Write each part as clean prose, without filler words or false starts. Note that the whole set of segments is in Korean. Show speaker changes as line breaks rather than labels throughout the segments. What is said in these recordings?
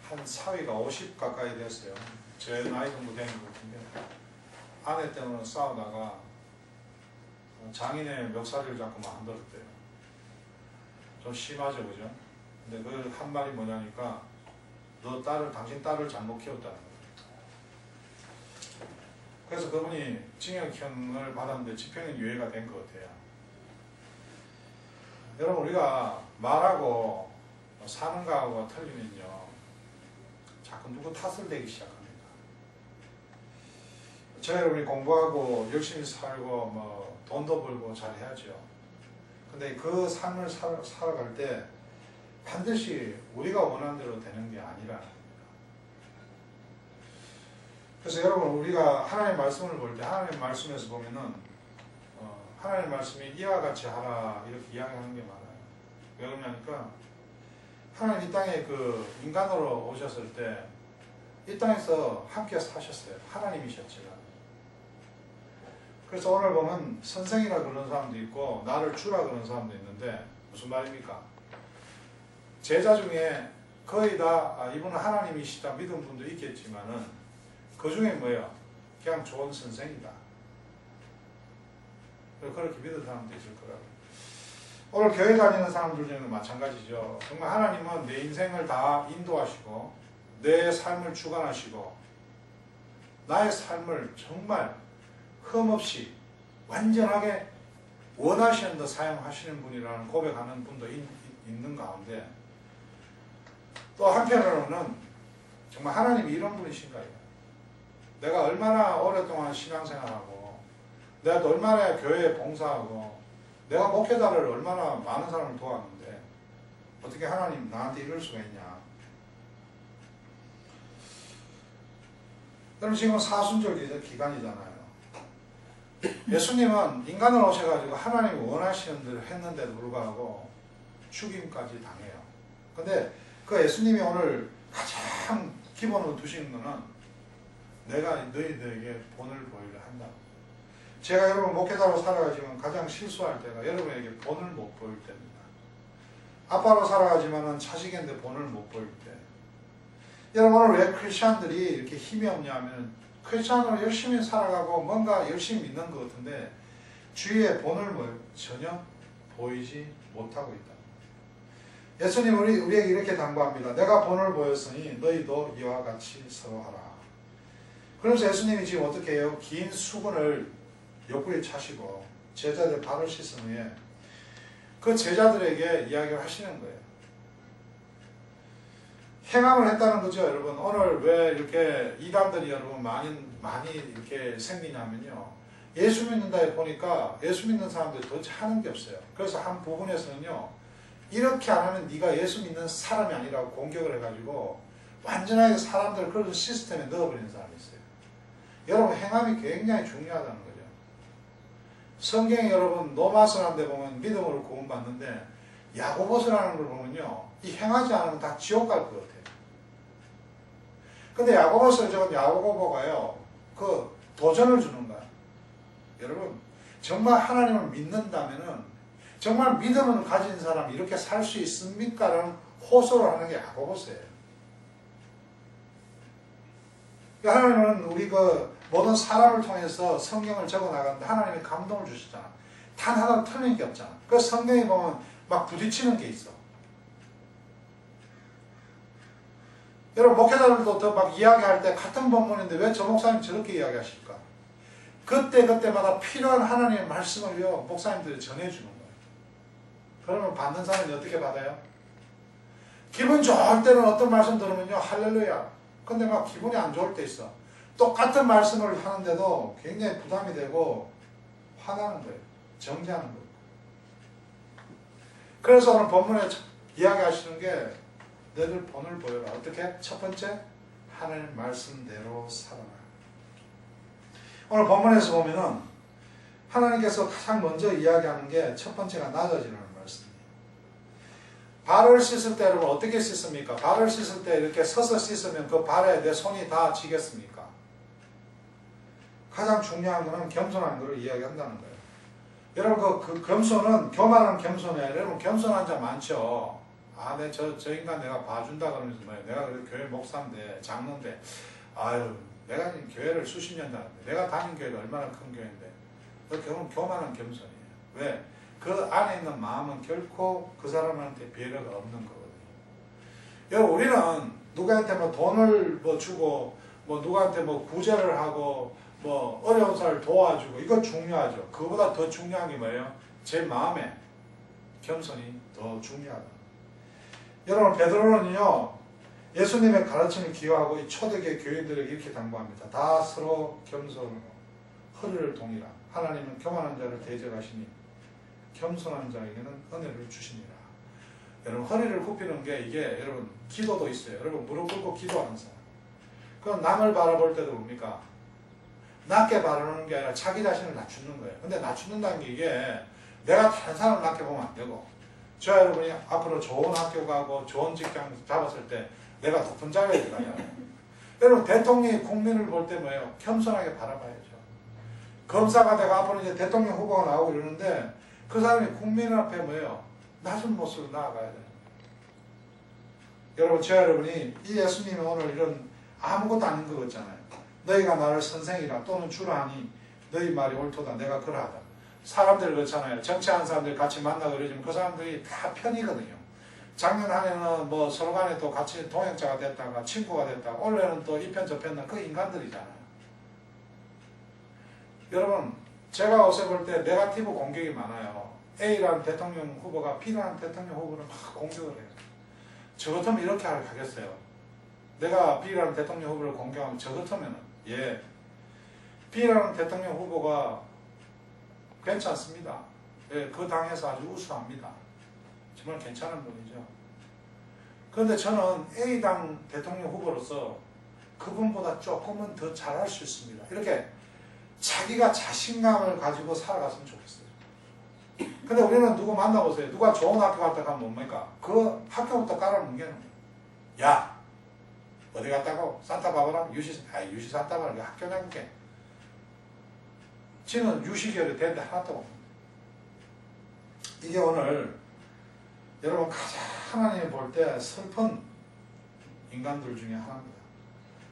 한 사위가 50 가까이 됐어요. 제 나이 정도 되는 것 같은데 아내 때문에 싸우다가 장인의 멱살을 잡고 만들었대요. 좀 심하죠, 그죠? 근데 그 한 말이 뭐냐니까 당신 딸을 잘못 키웠다는 거예요. 그래서 그분이 징역형을 받았는데 집행은 유예가 된 것 같아요. 여러분, 우리가 말하고 사는 거하고 틀리면요, 자꾸 누구 탓을 내기 시작합니다. 저희 여러분이 공부하고 열심히 살고 돈도 벌고 잘해야죠. 근데 그 삶을 살아갈 때 반드시 우리가 원하는 대로 되는 게 아니라, 그래서 여러분, 우리가 하나님의 말씀을 볼 때 하나님의 말씀에서 보면은 하나님의 말씀이 이와 같이 하라 이렇게 이야기하는 게 많아요. 왜 그러냐니까 하나님 이 땅에 그 인간으로 오셨을 때 이 땅에서 함께 사셨어요. 하나님이셨지만. 그래서 오늘 보면 선생이라 그러는 사람도 있고 나를 주라 그러는 사람도 있는데 무슨 말입니까? 제자 중에 거의 다 이분은 하나님이시다 믿은 분도 있겠지만은 그 중에 뭐예요? 그냥 좋은 선생이다. 그렇게 믿는 사람도 있을 거라고. 오늘 교회 다니는 사람들 중에는 마찬가지죠. 정말 하나님은 내 인생을 다 인도하시고 내 삶을 주관하시고 나의 삶을 정말 흠없이 완전하게 원하시는 데 사용하시는 분이라는 고백하는 분도 있는 가운데 또 한편으로는 정말 하나님이 이런 분이신가요? 내가 얼마나 오랫동안 신앙생활하고 내가 또 얼마나 교회에 봉사하고 내가 목회자를 얼마나 많은 사람을 도왔는데 어떻게 하나님 나한테 이럴 수가 있냐. 여러분, 지금 사순절 기간이잖아요. 예수님은 인간으로 오셔가지고 하나님이 원하시는 대로 했는데도 불구하고 죽임까지 당해요. 근데 그 예수님이 오늘 가장 기본으로 두시는 거는 내가 너희들에게 본을 보이려 한다. 제가 여러분 목회자로 살아가지만 가장 실수할 때가 여러분에게 본을 못 보일 때입니다. 아빠로 살아가지만은 자식인데 본을 못 보일 때. 여러분, 오늘 왜 크리스찬들이 이렇게 힘이 없냐면 크리스찬으로 열심히 살아가고 뭔가 열심히 믿는 것 같은데 주위에 본을 전혀 보이지 못하고 있다. 예수님 우리에게 이렇게 당부합니다. 내가 본을 보였으니 너희도 이와 같이 서로하라. 그러면서 예수님이 지금 어떻게 해요? 긴 수건을 옆구리에 차시고 제자들 발을 씻은 후에 그 제자들에게 이야기를 하시는 거예요. 행함을 했다는 거죠, 여러분. 오늘 왜 이렇게 이단들이 여러분 많이 이렇게 생기냐면요. 예수 믿는다에 보니까 예수 믿는 사람들이 도대체 하는 게 없어요. 그래서 한 부분에서는요, 이렇게 안 하면 네가 예수 믿는 사람이 아니라고 공격을 해가지고 완전하게 사람들을 그런 시스템에 넣어버리는 사람이 있어요. 여러분, 행함이 굉장히 중요하다는 거죠. 성경에 여러분 로마서라는 데 보면 믿음으로 구원받는데 야고보서라는 걸 보면요, 이 행하지 않으면 다 지옥 갈 것 같아요. 근데 야고보서 저건 야고보가요, 그 도전을 주는 거야. 여러분, 정말 하나님을 믿는다면은 정말 믿음을 가진 사람이 이렇게 살 수 있습니까? 라는 호소를 하는 게 야고보서예요. 하나님은 우리 모든 사람을 통해서 성경을 적어 나가는데 하나님이 감동을 주시잖아. 단 하나 틀린 게 없잖아. 그 성경에 보면 막 부딪히는 게 있어. 여러분, 목회자들도 더 막 이야기할 때 같은 본문인데 왜 저 목사님 저렇게 이야기하실까? 그때마다 필요한 하나님의 말씀을요, 목사님들이 전해주는 거예요. 그러면 받는 사람이 어떻게 받아요? 기분 좋을 때는 어떤 말씀 들으면요, 할렐루야. 근데 막 기분이 안 좋을 때 있어. 똑같은 말씀을 하는데도 굉장히 부담이 되고 화나는 거예요. 정죄하는 거예요. 그래서 오늘 본문에 이야기하시는 게 너희들 본을 보여라. 어떻게? 첫 번째, 하나님 말씀대로 살아라. 오늘 본문에서 보면은 하나님께서 가장 먼저 이야기하는 게 첫 번째가 낮아지라는 말씀이에요. 발을 씻을 때 여러분 어떻게 씻습니까? 발을 씻을 때 이렇게 서서 씻으면 그 발에 내 손이 다 지겠습니까? 가장 중요한 것은 겸손한 것을 이야기한다는 거예요. 여러분 그 겸손은 교만한 겸손이 아니라 여러분 겸손한 자 많죠. 저 인간 내가 봐준다 그러면서 뭐야. 내가 그래도 교회 목사인데, 장로인데, 아유, 내가 지금 교회를 수십 년 다녔는데, 내가 다닌 교회가 얼마나 큰 교회인데, 그건 교만한 겸손이에요. 왜? 그 안에 있는 마음은 결코 그 사람한테 배려가 없는 거거든요. 여러분, 우리는 누구한테 뭐 돈을 뭐 주고, 뭐 누구한테 뭐 구제를 하고, 뭐 어려운 사람을 도와주고, 이거 중요하죠. 그거보다 더 중요한 게 뭐예요? 제 마음에 겸손이 더 중요하다. 여러분, 베드로는요, 예수님의 가르침을 기여하고 이 초대교회 교인들에게 이렇게 당부합니다. 다 서로 겸손으로 허리를 동이라. 하나님은 교만한 자를 대적하시니 겸손한 자에게는 은혜를 주시니라. 여러분, 허리를 굽히는 게 이게 여러분 기도도 있어요. 여러분, 무릎 꿇고 기도하는 사람. 그건 남을 바라볼 때도 뭡니까? 낮게 바라보는 게 아니라 자기 자신을 낮추는 거예요. 근데 낮추는다는 게 이게 내가 다른 사람을 낮게 보면 안 되고, 저 여러분이 앞으로 좋은 학교 가고 좋은 직장 잡았을 때 내가 높은 자리에 들어가잖아요. 여러분, 대통령이 국민을 볼 때 뭐예요? 겸손하게 바라봐야죠. 검사가 내가 앞으로 이제 대통령 후보가 나오고 이러는데 그 사람이 국민 앞에 뭐예요? 낮은 모습으로 나아가야 돼요. 여러분, 저 여러분이 이 예수님이 오늘 이런 아무것도 아닌 것 같잖아요. 너희가 나를 선생이라 또는 주라 하니 너희 말이 옳도다. 내가 그러하다. 사람들 그렇잖아요. 정치하는 사람들 같이 만나고 그러지만 그 사람들이 다 편이거든요. 작년 한 해는 뭐 서로 간에 또 같이 동역자가 됐다가 친구가 됐다가 올해는 또 이 편 저 편은 그 인간들이잖아요. 여러분, 제가 어제 볼 때 네거티브 공격이 많아요. A라는 대통령 후보가 B라는 대통령 후보를 막 공격을 해요. 저 같으면 이렇게 하겠어요. 내가 B라는 대통령 후보를 공격하면 저 같으면 B라는 대통령 후보가 괜찮습니다. 그 당에서 아주 우수합니다. 정말 괜찮은 분이죠. 그런데 저는 A당 대통령 후보로서 그분보다 조금은 더 잘할 수 있습니다. 이렇게 자기가 자신감을 가지고 살아갔으면 좋겠어요. 근데 우리는 누구 만나보세요. 누가 좋은 학교 갔다 가면 뭡니까? 그 학교부터 깔아뭉개는 거예요. 야, 어디 갔다고? 산타바바라? 유시 산타바바라. 학교냐 그게? 지는 유시계열이 되는데 하나도 없습니다. 이게 오늘 여러분 가장 하나님이 볼 때 슬픈 인간들 중에 하나입니다.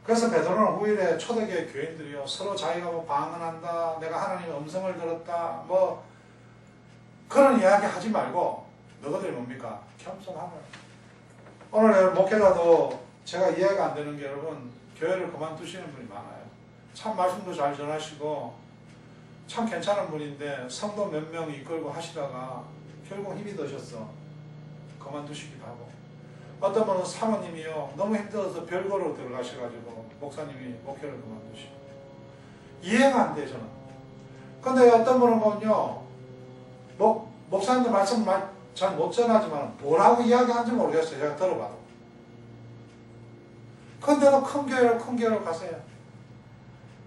그래서 베드로는 후일에 초대교회 교인들이요, 서로 자기가 뭐 방언한다, 내가 하나님의 음성을 들었다, 뭐 그런 이야기 하지 말고 너희들이 뭡니까? 겸손하라. 오늘 목회자도 제가 이해가 안 되는 게 여러분, 교회를 그만두시는 분이 많아요. 참 말씀도 잘 전하시고 참 괜찮은 분인데 성도 몇 명 이끌고 하시다가 결국 힘이 드셨어. 그만두시기도 하고, 어떤 분은 사모님이요 너무 힘들어서 별거로 들어가셔가지고 목사님이 목회를 그만두시고, 이해가 안 돼 저는. 근데 어떤 분은 보면요, 목사님들 말씀 잘 못 전하지만 뭐라고 이야기하는지 모르겠어요. 제가 들어봐도. 근데도 큰 교회로 가세요.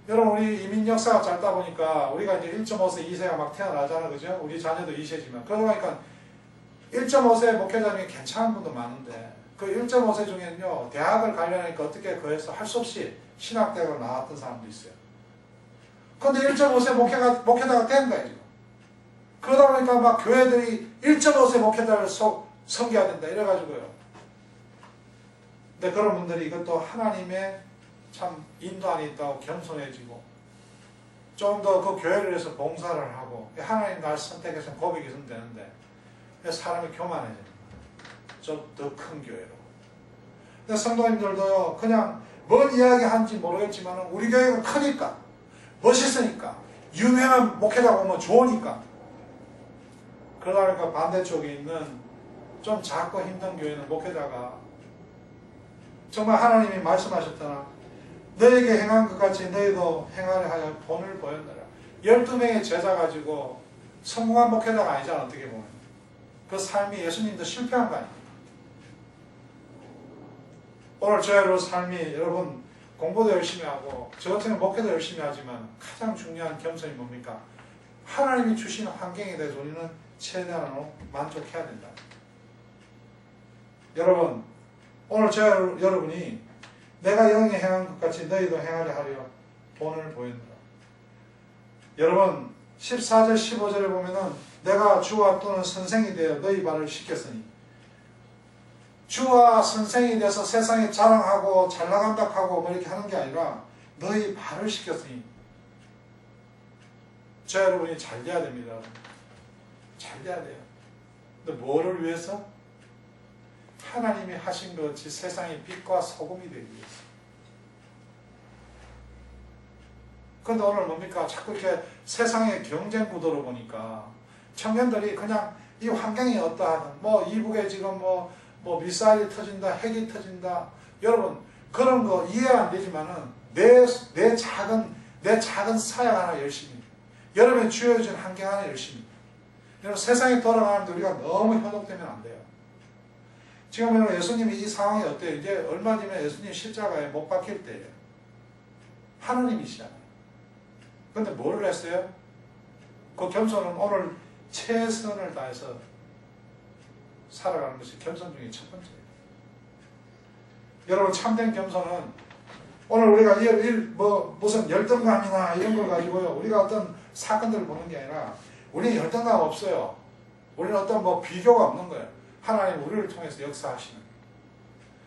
여러분, 우리 이민 역사가 짧다 보니까 우리가 이제 1.5세, 2세가 막 태어나잖아, 그죠? 우리 자녀도 2세지만. 그러다 보니까 1.5세 목회자님이 괜찮은 분도 많은데, 그 1.5세 중에는요, 대학을 가려니까 어떻게 그래서 할 수 없이 신학대학을 나왔던 사람도 있어요. 근데 1.5세 목회자가 된 거예요, 지금. 그러다 보니까 막 교회들이 1.5세 목회자를 섬겨야 된다, 이래가지고요. 근데 그런 분들이 이것도 하나님의 참 인도 안에 있다고 겸손해지고, 좀 더 그 교회를 위해서 봉사를 하고, 하나님 날 선택해서 고백이 있으면 되는데, 사람이 교만해집니다. 좀 더 큰 교회로. 근데 성도님들도요, 그냥 뭔 이야기 하는지 모르겠지만 우리 교회가 크니까, 멋있으니까, 유명한 목회자 보면 좋으니까, 그러다 보니까 반대쪽에 있는 좀 작고 힘든 교회는 목회자가 정말 하나님이 말씀하셨잖아. 너에게 행한 것 같이 너희도 행하려 하여 본을 보였느라. 12명의 제자 가지고 성공한 목회자가 아니잖아, 어떻게 보면. 그 삶이 예수님도 실패한 거 아닙니까? 오늘 저의 삶이, 여러분 공부도 열심히 하고 저 같은 목회도 열심히 하지만 가장 중요한 겸손이 뭡니까? 하나님이 주신 환경에 대해서 우리는 최대한으로 만족해야 된다. 여러분, 오늘 여러분이 내가 영에 행한 것 같이 너희도 행하려 하려 본을 보였느라. 여러분 14절 15절에 보면은 내가 주와 또는 선생이 되어 너희 발을 씻겼으니, 주와 선생이 돼서 세상에 자랑하고 잘나간다 하고 뭐 이렇게 하는 게 아니라 너희 발을 씻겼으니. 저 여러분이 잘 돼야 됩니다. 잘 돼야 돼요. 근데 뭐를 위해서? 하나님이 하신 것 같이 세상의 빛과 소금이 되기 위해서. 그런데 오늘 뭡니까? 자꾸 이렇게 세상의 경쟁 구도로 보니까 청년들이 그냥 이 환경이 어떠하든 뭐 이북에 지금 뭐 미사일이 터진다, 핵이 터진다. 여러분 그런 거 이해 안 되지만은 내 작은 사역 하나 열심히, 여러분이 주어진 환경 하나 열심히. 여러분 세상이 돌아가는데 우리가 너무 현혹되면 안 돼요. 지금 여러분 예수님이 이 상황이 어때요? 이제 얼마 뒤면 예수님 십자가에 못 박힐 때예요. 하느님이시잖아요. 근데 뭐를 했어요? 그 겸손은 오늘 최선을 다해서 살아가는 것이 겸손 중에 첫 번째예요. 여러분 참된 겸손은 오늘 우리가 무슨 열등감이나 이런 걸 가지고요 우리가 어떤 사건들을 보는 게 아니라 우리는 열등감 없어요. 우리는 어떤 비교가 없는 거예요. 하나님 우리를 통해서 역사하시는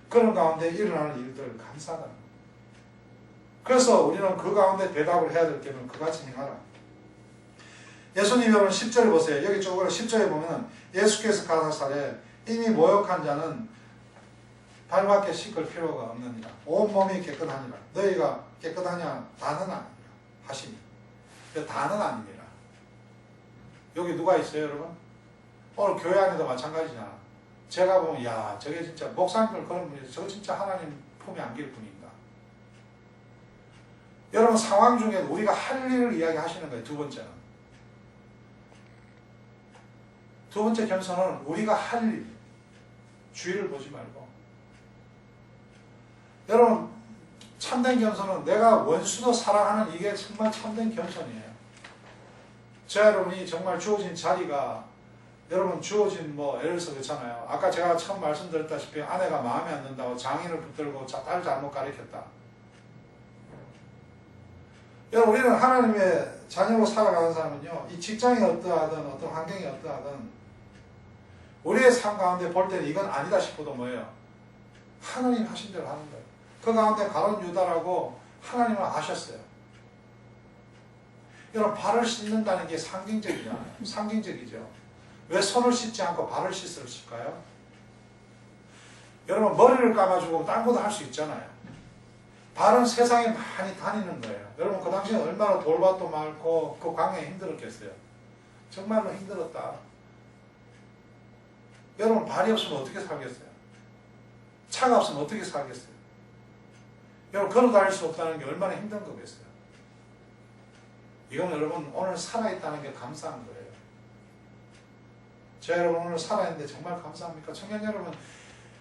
그런 가운데 일어나는 일들을 감사하는 거예요. 그래서 우리는 그 가운데 대답을 해야 될 때는 그같이 행하라. 예수님 여러분 10절 보세요. 여기 쪽으로 10절에 보면 예수께서 가라사대 이미 모욕한 자는 발밖에 씻을 필요가 없느니라. 온몸이 깨끗하니라. 너희가 깨끗하냐? 다는 아니라 하시니. 다는 아닙니다. 여기 누가 있어요 여러분? 오늘 교회 안에도 마찬가지잖아. 제가 보면 야 저게 진짜 목사님들 그런 분이 저 진짜 하나님 품에 안길 분인가. 여러분 상황 중에 우리가 할 일을 이야기하시는 거예요. 두 번째는. 두 번째 겸손은 우리가 할 일, 주의를 보지 말고. 여러분 참된 겸손은 내가 원수도 사랑하는 이게 정말 참된 겸손이에요. 저 여러분이 정말 주어진 자리가 여러분 주어진 예를 들어서 그렇잖아요. 아까 제가 처음 말씀드렸다시피 아내가 마음에 안 든다고 장인을 붙들고 딸 잘못 가르쳤다. 여러분 우리는 하나님의 자녀로 살아가는 사람은요 이 직장이 어떠하든 어떤 환경이 어떠하든 우리의 삶 가운데 볼 때는 이건 아니다 싶어도 뭐예요? 하나님 하신 대로 하는 거예요. 그 가운데 가룟 유다라고 하나님을 아셨어요. 여러분 발을 씻는다는 게 상징적이잖아요. 상징적이죠. 왜 손을 씻지 않고 발을 씻을까요? 여러분 머리를 감아주고 딴 것도 할 수 있잖아요. 발은 세상에 많이 다니는 거예요. 여러분 그 당시에 얼마나 돌밭도 많고 그 광야에 힘들었겠어요. 정말로 힘들었다. 여러분 발이 없으면 어떻게 살겠어요? 차가 없으면 어떻게 살겠어요? 여러분 걸어 다닐 수 없다는 게 얼마나 힘든 거겠어요? 이건 여러분 오늘 살아있다는 게 감사한 거예요. 저 여러분 오늘 살아있는데 정말 감사합니까? 청년 여러분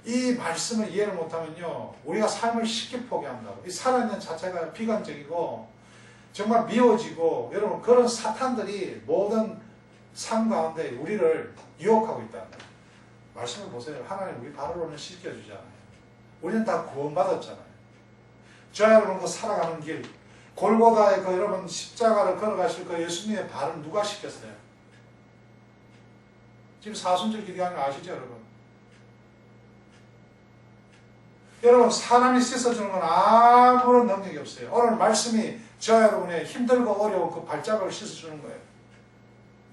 이 말씀을 이해를 못하면요 우리가 삶을 쉽게 포기한다고. 이 살아있는 자체가 비관적이고 정말 미워지고 여러분 그런 사탄들이 모든 삶 가운데 우리를 유혹하고 있다는 거예요. 말씀을 보세요. 하나님 우리 발을 오늘 씻겨주잖아요. 우리는 다 구원받았잖아요. 저 여러분 그 살아가는 길 골고다에 그 여러분 십자가를 걸어가실 그 예수님의 발은 누가 씻겼어요? 지금 사순절 기도하는 거 아시죠 여러분? 여러분 사람이 씻어주는 건 아무런 능력이 없어요. 오늘 말씀이 저 여러분의 힘들고 어려운 그 발자국을 씻어주는 거예요.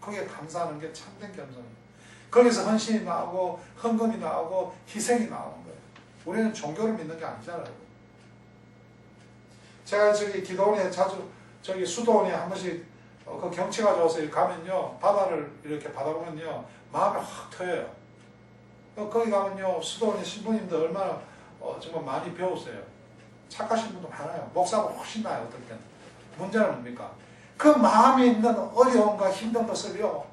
그게 감사하는 게 참된 겸손이에요. 거기서 헌신이 나오고 헌금이 나오고 희생이 나오는 거예요. 우리는 종교를 믿는 게 아니잖아요. 제가 저기 기도원에 자주 저기 수도원에 한 번씩 그 경치가 좋아서 가면요 바다를 이렇게 바라보면요 마음이 확 터여요. 거기 가면요 수도원에 신부님들 얼마나 정말 많이 배웠어요. 착하신 분도 많아요. 목사가 훨씬 나아요. 어떨 때는. 문제는 뭡니까? 그 마음에 있는 어려움과 힘든 것을요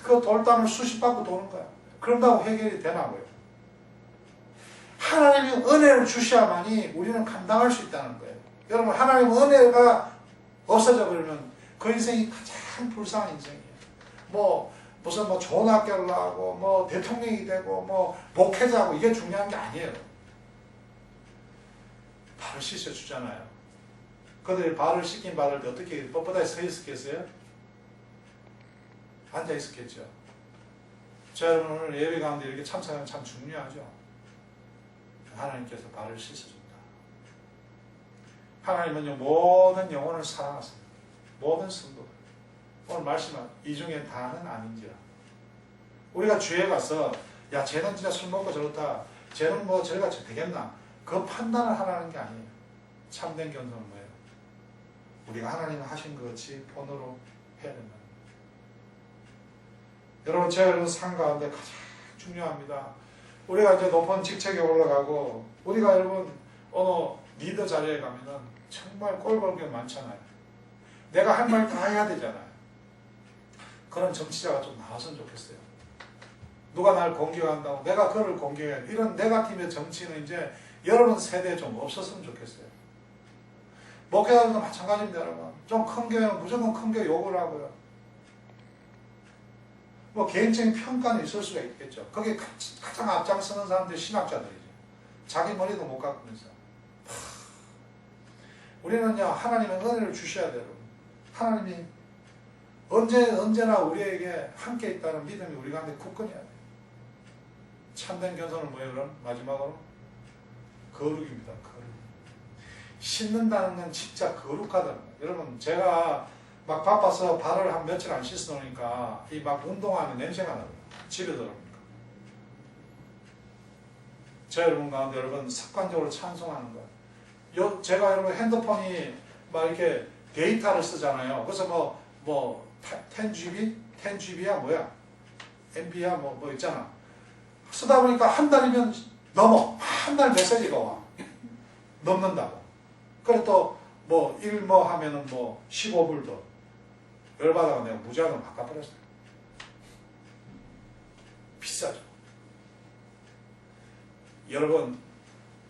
그 돌담을 수십 바퀴 도는 거야. 그런다고 해결이 되나고요. 하나님이 은혜를 주셔야만이 우리는 감당할 수 있다는 거예요. 여러분 하나님 은혜가 없어져 버리면 그 인생이 가장 불쌍한 인생이에요. 무슨 좋은 학교를 나오고 대통령이 되고 목회자고 이게 중요한 게 아니에요. 발을 씻어주잖아요. 그들이 발을 씻긴 받을 때 어떻게 뻣뻣하게 서 있었겠어요? 앉아 있었겠죠. 자, 여러분 오늘 예배 가운데 이렇게 참석하면 참 중요하죠. 하나님께서 발을 씻어줍니다. 하나님은요 모든 영혼을 사랑하십니다. 모든 성도. 오늘 말씀은 이 중에 다는 아닌지라. 우리가 주에 가서 야 쟤는 진짜 술 먹고 저렇다. 쟤는 뭐 저래같이 되겠나. 그 판단을 하라는 게 아니에요. 참된 겸손은 뭐예요? 우리가 하나님 하신 것 같이 본으로 해야 된다. 여러분 제가 여러분 삶 가운데 가장 중요합니다. 우리가 이제 높은 직책에 올라가고 우리가 여러분 어느 리더 자리에 가면은 정말 꼴볼 게 많잖아요. 내가 할 말 다 해야 되잖아요. 그런 정치자가 좀 나왔으면 좋겠어요. 누가 날 공격한다고 내가 그를 공격해야 돼. 이런 네거티브의 정치는 이제 여러분 세대에 좀 없었으면 좋겠어요. 목회자들도 마찬가지입니다. 여러분. 좀 큰 교회는 무조건 큰 교회 욕을 하고요. 뭐 개인적인 평가는 있을 수가 있겠죠. 거기에 가장 앞장서는 사람들이 신학자들이죠. 자기 머리도 못 깎으면서. 우리는요 하나님의 은혜를 주셔야 돼요. 하나님이 언제나 우리에게 함께 있다는 믿음이 우리 가운데 굳건해야 돼요. 참된 겸손은 뭐예요? 그럼 마지막으로 거룩입니다. 거룩. 씻는다는 건 진짜 거룩하다는 거예요. 여러분 제가 막 바빠서 발을 한 며칠 안 씻어 놓으니까 이 막 운동하면 냄새가 나요. 집에 들어옵니까? 저 여러분 가운데 여러분 습관적으로 찬송하는 거예요. 제가 여러분 핸드폰이 막 이렇게 데이터를 쓰잖아요. 그래서 뭐 10GB? 10GB야 뭐야? MB야 뭐 있잖아. 쓰다 보니까 한 달이면 넘어. 한 달 메시지가 와. 넘는다고. 그래 또 뭐 하면은 15불 더. 열받아가 내가 무제한으로 바꿔버렸어요. 비싸죠. 여러분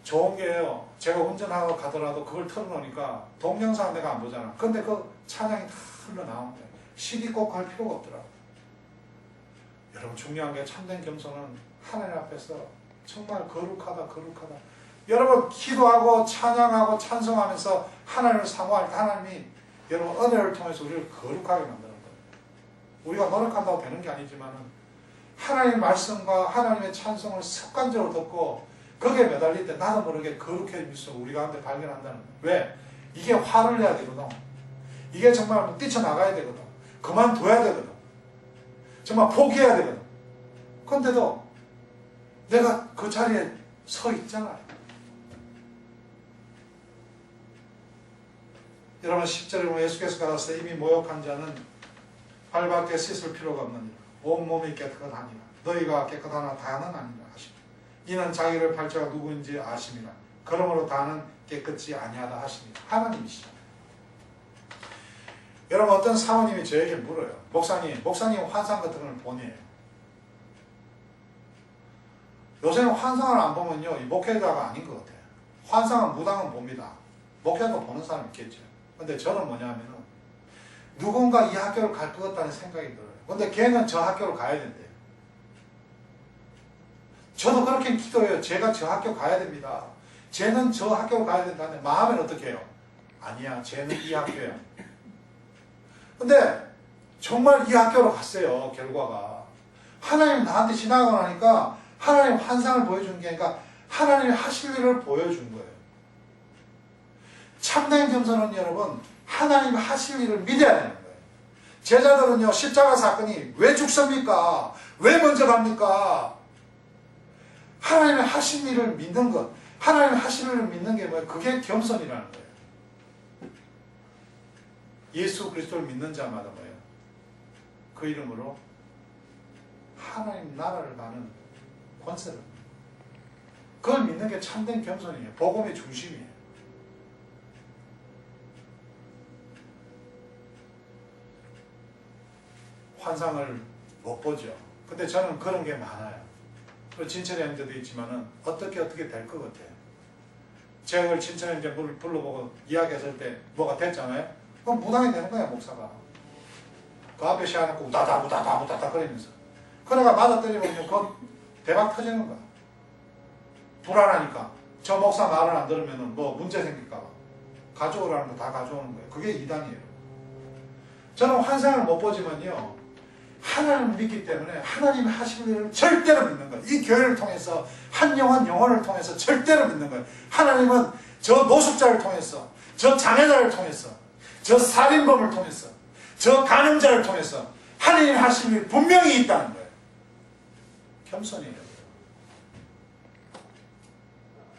좋은 게요. 제가 운전하고 가더라도 그걸 틀어놓으니까 동영상 내가 안 보잖아. 근데 그 찬양이 다 흘러나오는데 CD 꼭 할 필요가 없더라고. 여러분 중요한 게 참된 겸손은 하나님 앞에서 정말 거룩하다. 여러분 기도하고 찬양하고 찬송하면서 하나님을 사모할 때 하나님이 여러분 은혜를 통해서 우리를 거룩하게 만드는 거예요. 우리가 노력한다고 되는 게 아니지만은 하나님의 말씀과 하나님의 찬송을 습관적으로 듣고 거기에 매달릴 때 나도 모르게 거룩해진 모습을 우리 가운데 발견한다는 거예요. 왜? 이게 화를 내야 되거든. 이게 정말 뛰쳐나가야 되거든. 그만둬야 되거든. 정말 포기해야 되거든. 그런데도 내가 그 자리에 서 있잖아요. 여러분 10절에 보면 예수께서 가라사대 이미 모욕한 자는 발밖에 씻을 필요가 없느니라. 온몸이 깨끗하니라. 너희가 깨끗하나 다는 아니라 하시니라. 이는 자기를 팔자가 누구인지 아심이라. 그러므로 다는 깨끗지 아니하다 하시니라. 하나님이시죠. 여러분 어떤 사모님이 저에게 물어요. 목사님 환상 같은 걸 보내요. 요새는 환상을 안 보면요 이 목회자가 아닌 것 같아요. 환상은 무당은 봅니다. 목회자도 보는 사람이 있겠죠. 근데 저는 뭐냐면은 누군가 이 학교를 갈 것 같다는 생각이 들어요. 근데 걔는 저 학교를 가야 된대요. 저도 그렇게 기도해요. 제가 저 학교 가야 됩니다. 쟤는 저 학교를 가야 된다는데 마음엔 어떻게 해요? 아니야 쟤는 이 학교야. 근데 정말 이 학교로 갔어요. 결과가 하나님 나한테 지나가고 나니까 하나님 환상을 보여준 게 아니라 하나님이 하실 일을 보여준 거예요. 참된 겸손은 여러분 하나님 하실 일을 믿어야 되는 거예요. 제자들은요 십자가 사건이 왜 죽습니까? 왜 먼저 갑니까? 하나님의 하신 일을 믿는 것, 하나님 하신 일을 믿는 게 뭐예요? 그게 겸손이라는 거예요. 예수 그리스도를 믿는 자마다 뭐예요? 그 이름으로 하나님 나라를 가는 권세를, 그걸 믿는 게 참된 겸손이에요. 복음의 중심이에요. 환상을 못 보죠. 근데 저는 그런 게 많아요. 진철이 형제도 있지만은 어떻게 될 것 같아요. 제가 그걸 진철이 형제 불러보고 이야기했을 때 뭐가 됐잖아요. 그럼 무당이 되는 거야 목사가. 그 앞에 시작해놓고 우다다 거리면서 그러다가 맞아 때리면 그건 대박 터지는 거야. 불안하니까 저 목사 말을 안 들으면 뭐 문제 생길까 봐 가져오라는 거 다 가져오는 거예요. 그게 이단이에요. 저는 환상을 못 보지만요 하나님을 믿기 때문에 하나님이 하시는 일을 절대로 믿는 거예요. 이 교회를 통해서 한 영혼을 통해서 절대로 믿는 거예요. 하나님은 저 노숙자를 통해서, 저 장애자를 통해서, 저 살인범을 통해서, 저 간음자를 통해서 하나님이 하시는 일이 분명히 있다는 거예요. 겸손이에요.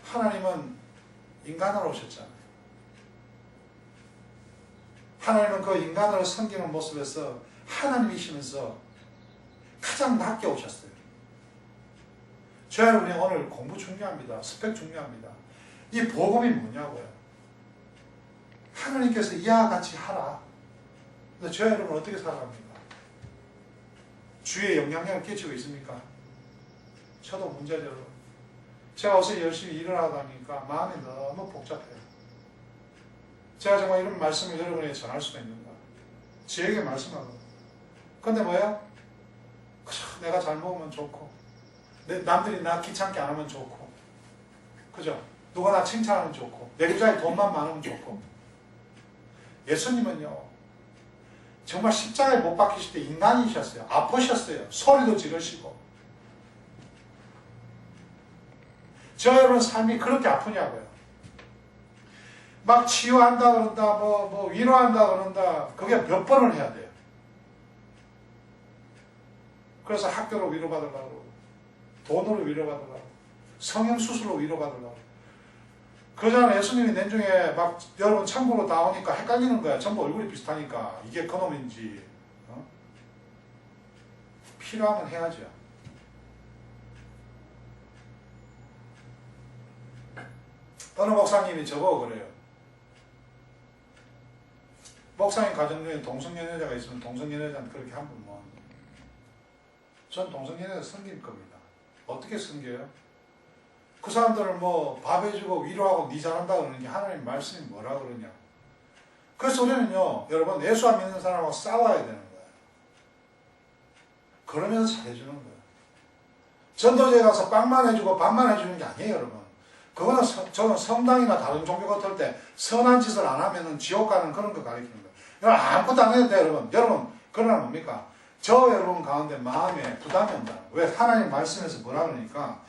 하나님은 인간으로 오셨잖아요. 하나님은 그 인간으로 섬기는 모습에서 하나님이시면서 가장 낮게 오셨어요. 저 여러분이 오늘 공부 중요합니다. 스펙 중요합니다. 이 복음이 뭐냐고요. 하나님께서 이와 같이 하라. 근데 저 여러분 어떻게 살아갑니까? 주위에 영향력을 끼치고 있습니까? 저도 문제죠. 제가 어서 열심히 일을 하다 보니까 마음이 너무 복잡해요. 제가 정말 이런 말씀을 여러분에게 전할 수가 있는가? 지에게 말씀하고. 근데 뭐예요? 내가 잘 먹으면 좋고, 남들이 나 귀찮게 안 하면 좋고, 그죠? 누가 나 칭찬하면 좋고, 내 계좌에 돈만 많으면 좋고. 예수님은요, 정말 십자가에 못 박히실 때 인간이셨어요. 아프셨어요. 소리도 지르시고. 저 여러분 삶이 그렇게 아프냐고요. 막 치유한다 그런다, 뭐 위로한다 그런다, 그게 몇 번을 해야 돼요. 그래서 학교로 위로받으려고, 돈으로 위로받으려고, 성형수술로 위로받으려고. 그러잖아요. 예수님이 내중에 막 여러분 천국으로 나오니까 헷갈리는 거야. 전부 얼굴이 비슷하니까. 이게 그놈인지. 필요하면 해야죠. 어느 목사님이 저보고 그래요. 목사님 가정 중에 동성연애자가 있으면 동성연애자는 그렇게 한 분 모아요. 전 동성연애자 섬길 겁니다. 어떻게 섬겨요? 그 사람들을 뭐 밥 해주고 위로하고 니 잘한다 그러는 게 하나님 말씀이 뭐라 그러냐. 그래서 우리는요, 여러분, 예수 안 믿는 사람하고 싸워야 되는 거예요. 그러면서 잘해주는 거예요. 전도제에 가서 빵만 해주고 밥만 해주는 게 아니에요, 여러분. 그거는 저는 성당이나 다른 종교 같을 때 선한 짓을 안 하면은 지옥 가는 그런 거 가르치는 거예요. 여러분, 아무것도 안 해도 돼요, 여러분. 여러분, 그러나 뭡니까? 저 여러분 가운데 마음에 부담이 온다. 왜? 하나님 말씀에서 뭐라 그러니까,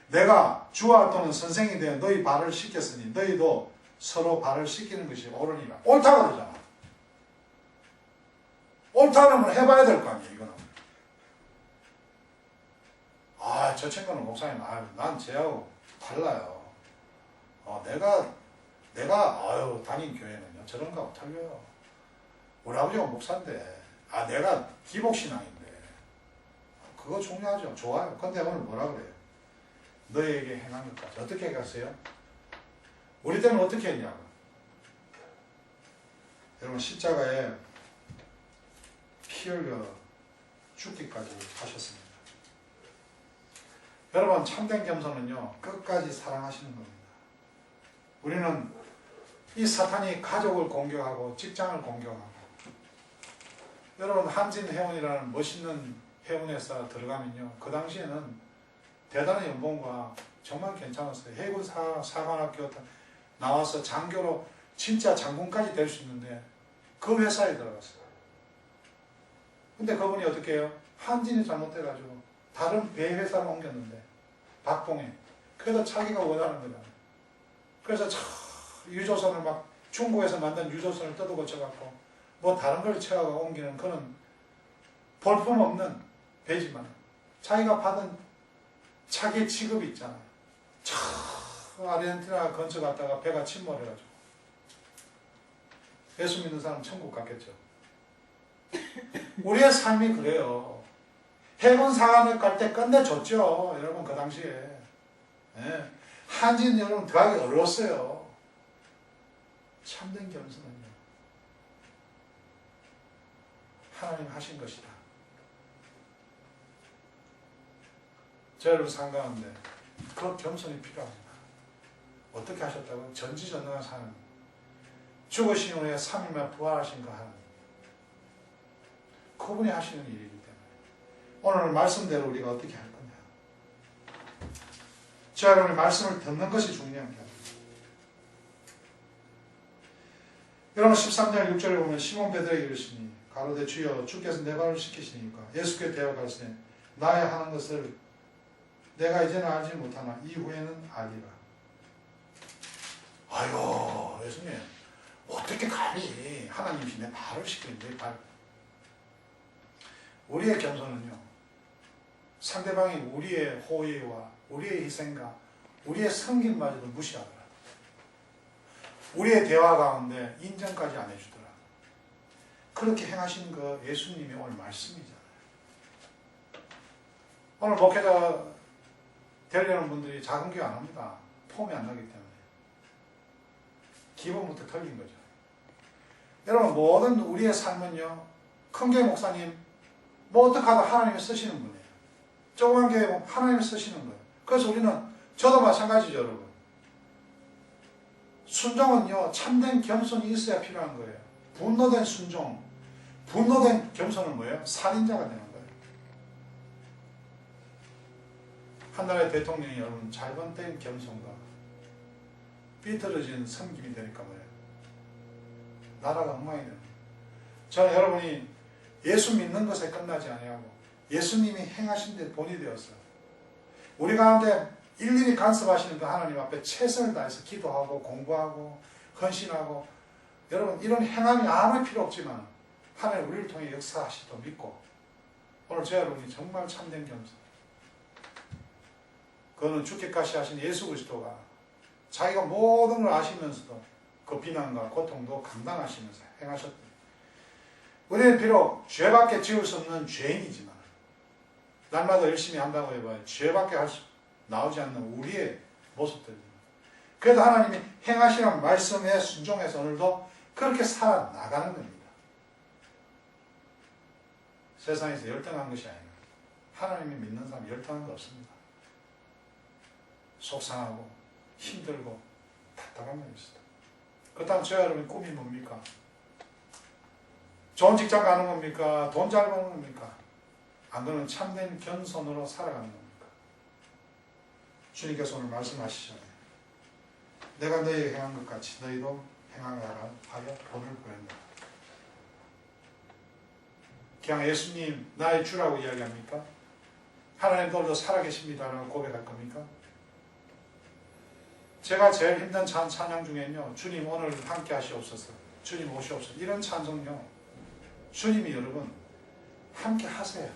내가 주와 또는 선생이 되어 너희 발을 씻겼으니 너희도 서로 발을 씻기는 것이 옳으니라. 옳다 그러잖아. 옳다 그러면 해봐야 될 거 아니에요, 이거는. 아, 저 친구는 목사님, 난 쟤하고 달라요. 내가 다닌 교회는요, 저런 거 못하고요. 우리 아버지가 목사인데, 내가 기복신앙인데, 그거 중요하죠. 좋아요. 근데 오늘 뭐라 그래요? 너에게 행한 것까지. 어떻게 갔어요? 우리 때는 어떻게 했냐고. 여러분, 십자가에 피 흘려 죽기까지 하셨습니다. 여러분, 참된 겸손은요, 끝까지 사랑하시는 겁니다. 우리는 이 사탄이 가족을 공격하고 직장을 공격하고, 여러분, 한진 해운이라는 멋있는 해운회사 들어가면요, 그 당시에는 대단한 연봉과 정말 괜찮았어요. 해군 사관학교 나와서 장교로 진짜 장군까지 될 수 있는데 그 회사에 들어갔어요. 근데 그분이 어떻게 해요? 한진이 잘못돼가지고 다른 배 회사를 옮겼는데, 박봉에. 그래서 자기가 원하는 거잖아요. 그래서 유조선을 막 중국에서 만든 유조선을 뜯어고쳐갖고 뭐 다른 걸 채워가 옮기는 그런 볼품없는 배지만 자기가 받은 자기 직업이 있잖아요. 아르헨티나 근처 갔다가 배가 침몰해가지고 예수 믿는 사람 천국 갔겠죠. 우리의 삶이 그래요. 해군 사관을 갈 때 끝내줬죠. 여러분, 그 당시에. 네. 한진 여러분 들어가기 어려웠어요. 참된 겸손은요, 하나님 하신 것이다. 저 여러분 삶 가운데 그 겸손이 필요합니다. 어떻게 하셨다고요? 전지전능한 하나님, 죽으신 후에 3일만 부활하신 그 하나님, 그분이 하시는 일이기 때문에 오늘 말씀대로 우리가 어떻게 할 거냐. 저 여러분의 말씀을 듣는 것이 중요한 게 아닙니다. 여러분, 13절 6절에 보면 시몬 베드로에게 이르시니 가로되 주여 주께서 내 발을 씻기시니까 예수께 대하가시되 나의 하는 것을 내가 이제는 알지 못하나 이후에는 알리라. 아유 예수님 어떻게 감히 하나님이시 내 발을 씻기는데 내 발. 우리의 겸손은요 상대방이 우리의 호의와 우리의 희생과 우리의 섬김마저도 무시하더라. 우리의 대화 가운데 인정까지 안 해주더라. 그렇게 행하신 그 예수님이 오늘 말씀이잖아요. 오늘 목회자 되려는 분들이 작은 교회 안 합니다. 폼이 안 나기 때문에. 기본부터 틀린 거죠. 여러분 모든 우리의 삶은요 큰 교회 목사님 뭐 어떻게 하다 하나님이 쓰시는 분이에요. 조그만 교회 하나님이 쓰시는 거예요. 그래서 우리는 저도 마찬가지죠 여러분. 순종은요 참된 겸손이 있어야 필요한 거예요. 분노된 순종, 분노된 겸손은 뭐예요? 살인자가 되는 거예요. 한 나라의 대통령이 여러분 잘못된 겸손과 삐뚤어진 섬김이 되니까 뭐예요? 나라가 엉망이 되는 거예요. 저는 여러분이 예수 믿는 것에 끝나지 아니하고 예수님이 행하신 데 본이 되었어요. 우리 가운데 일일이 간섭하시는 그 하나님 앞에 최선을 다해서 기도하고 공부하고 헌신하고 여러분 이런 행함이 아무리 필요 없지만 하나님 우리를 통해 역사하시도 믿고 오늘 저 여러분이 정말 참된 겸손 그거는 죽기까지 하신 예수 그리스도가 자기가 모든 걸 아시면서도 그 비난과 고통도 감당하시면서 행하셨다. 우리는 비록 죄밖에 지을 수 없는 죄인이지만 날마다 열심히 한다고 해봐요. 죄밖에 나오지 않는 우리의 모습들입니다. 그래도 하나님이 행하시는 말씀에 순종해서 오늘도 그렇게 살아나가는 겁니다. 세상에서 열등한 것이 아니라 하나님이 믿는 사람 열등한 거 없습니다. 속상하고 힘들고 답답한 거 있습니다. 그렇다면 저 여러분 꿈이 뭡니까? 좋은 직장 가는 겁니까? 돈 잘 버는 겁니까? 안 그러면 참된 겸손으로 살아가는 겁니까? 주님께서 오늘 말씀하시잖아요. 내가 너희에게 행한 것 같이 너희도 행하라 하여 본을 보낸다. 그냥 예수님 나의 주라고 이야기합니까? 하나님도 오늘도 살아계십니다라고 고백할 겁니까? 제가 제일 힘든 찬양 중에는요. 주님 오늘 함께 하시옵소서. 주님 오시옵소서. 이런 찬송요. 주님이 여러분 함께 하세요.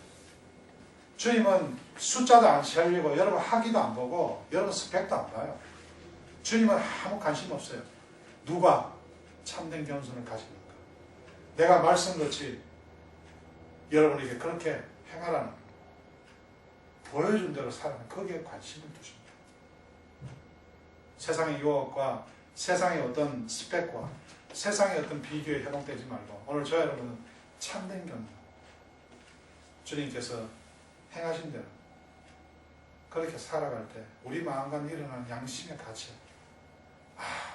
주님은 숫자도 안 세우고 여러분 학위도 안 보고 여러분 스펙도 안 봐요. 주님은 아무 관심 없어요. 누가 참된 겸손을 가지는가. 내가 말씀같이 여러분에게 그렇게 행하라는 보여준 대로 살아가는 거기에 관심을 두십니다. 세상의 유혹과 세상의 어떤 스펙과 세상의 어떤 비교에 현혹되지 말고 오늘 저 여러분은 참된 겸손 주님께서 행하신 대로 그렇게 살아갈 때 우리 마음과 일어나는 양심의 가치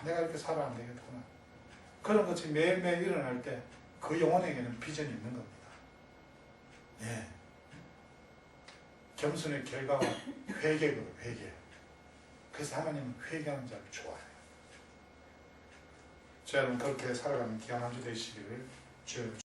내가 이렇게 살아 안 되겠구나 그런 것이 매일매일 일어날 때 그 영혼에게는 비전이 있는 겁니다. 예. 겸손의 결과가 회개거든요. 회개. 그래서 하나님은 회개하는 자를 좋아해요. 저 여러분 그렇게 살아가는 귀한 한 주 되시기를 주여